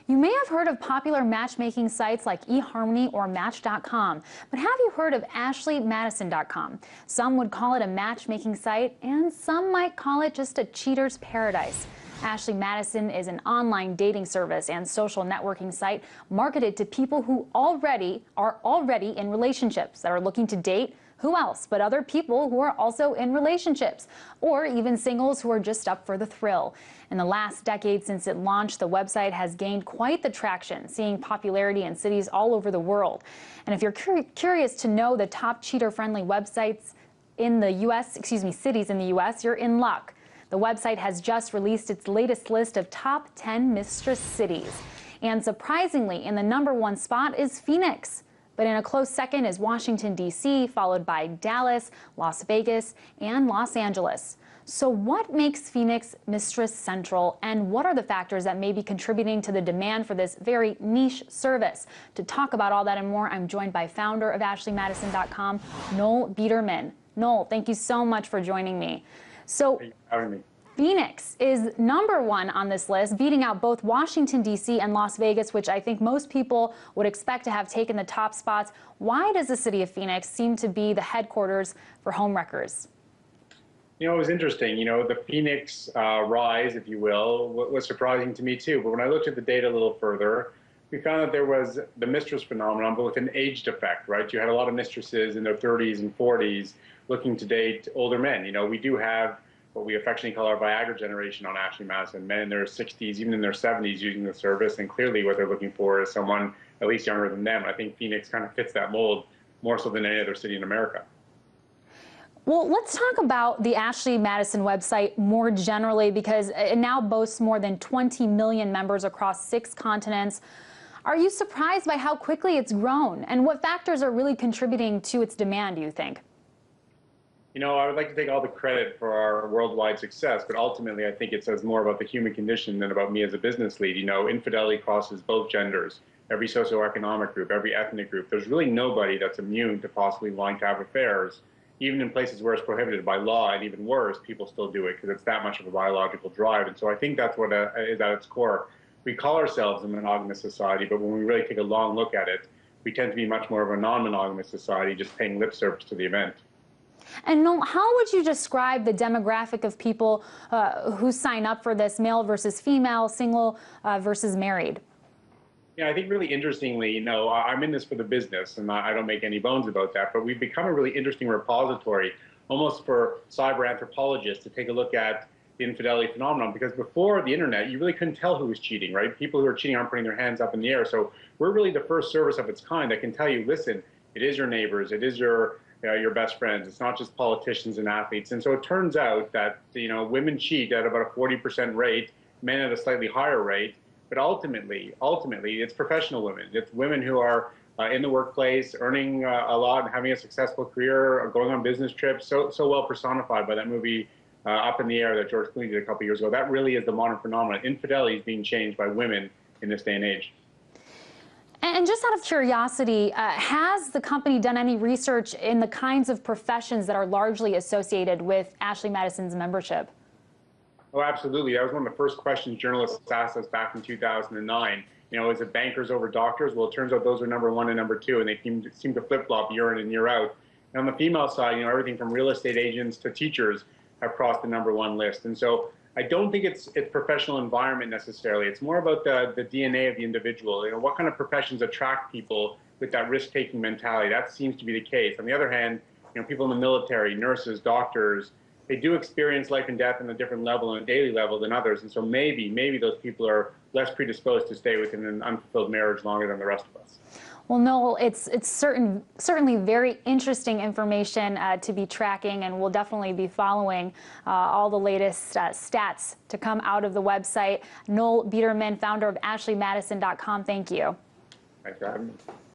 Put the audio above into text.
You may have heard of popular matchmaking sites like eHarmony or Match.com, but have you heard of AshleyMadison.com? Some would call it a matchmaking site, and some might call it just a cheater's paradise. Ashley Madison is an online dating service and social networking site marketed to people who are already in relationships that are looking to date. Who else but other people who are also in relationships, or even singles who are just up for the thrill. In the last decade since it launched, the website has gained quite the traction, seeing popularity in cities all over the world. And if you're curious to know the top cheater-friendly websites in the cities in the U.S., you're in luck. The website has just released its latest list of top 10 mistress cities. And surprisingly, in the #1 spot is Phoenix. But in a close second is Washington, D.C., followed by Dallas, Las Vegas, and Los Angeles. So what makes Phoenix Mistress Central, and what are the factors that may be contributing to the demand for this very niche service? To talk about all that and more, I'm joined by founder of AshleyMadison.com, Noel Biederman. Noel, thank you so much for joining me. So, Thank you for having me. Phoenix is #1 on this list, beating out both Washington, D.C. and Las Vegas, which I think most people would expect to have taken the top spots. Why does the city of Phoenix seem to be the headquarters for homewreckers? You know, it was interesting. You know, the Phoenix rise, if you will, was surprising to me too. But when I looked at the data a little further, we found that there was the mistress phenomenon, but with an aged effect, right? You had a lot of mistresses in their 30s and 40s looking to date older men. You know, we do have what we affectionately call our Viagra generation on Ashley Madison, men in their 60s, even in their 70s using the service, and clearly what they're looking for is someone at least younger than them. I think Phoenix kind of fits that mold more so than any other city in America. Well, let's talk about the Ashley Madison website more generally, because it now boasts more than 20 million members across 6 continents. Are you surprised by how quickly it's grown, and what factors are really contributing to its demand, do you think? You know, I would like to take all the credit for our worldwide success, but ultimately I think it says more about the human condition than about me as a business lead. You know, infidelity crosses both genders, every socioeconomic group, every ethnic group. There's really nobody that's immune to possibly wanting to have affairs, even in places where it's prohibited by law, and even worse, people still do it because it's that much of a biological drive. And so I think that's what is at its core. We call ourselves a monogamous society, but when we really take a long look at it, we tend to be much more of a non-monogamous society, just paying lip service to the event. And Noel, how would you describe the demographic of people who sign up for this, male versus female, single versus married? Yeah, I think really interestingly, you know, I'm in this for the business, and I don't make any bones about that, but we've become a really interesting repository, almost for cyber anthropologists to take a look at the infidelity phenomenon, because before the internet, you really couldn't tell who was cheating, right? People who are cheating aren't putting their hands up in the air. So we're really the first service of its kind that can tell you, listen, it is your neighbors, it is your best friends. It's not just politicians and athletes. And so it turns out that, you know, women cheat at about a 40% rate, men at a slightly higher rate. But ultimately, it's professional women. It's women who are in the workplace, earning a lot, having a successful career, going on business trips, so well personified by that movie Up in the Air that George Clooney did a couple years ago. That really is the modern phenomenon. Infidelity is being changed by women in this day and age. And just out of curiosity, has the company done any research in the kinds of professions that are largely associated with Ashley Madison's membership? Oh, absolutely. That was one of the first questions journalists asked us back in 2009. You know, is it bankers over doctors? Well, it turns out those are #1 and #2, and they seem to flip-flop year in and year out. And on the female side, you know, everything from real estate agents to teachers have crossed the #1 list. And so I don't think it's professional environment necessarily. It's more about the DNA of the individual. You know, what kind of professions attract people with that risk-taking mentality? That seems to be the case. On the other hand, you know, people in the military, nurses, doctors, they do experience life and death on a different level, on a daily level than others. And so maybe those people are less predisposed to stay within an unfulfilled marriage longer than the rest of us. Well, Noel, it's certainly very interesting information to be tracking, and we'll definitely be following all the latest stats to come out of the website. Noel Biederman, founder of AshleyMadison.com, thank you. Thanks for having me.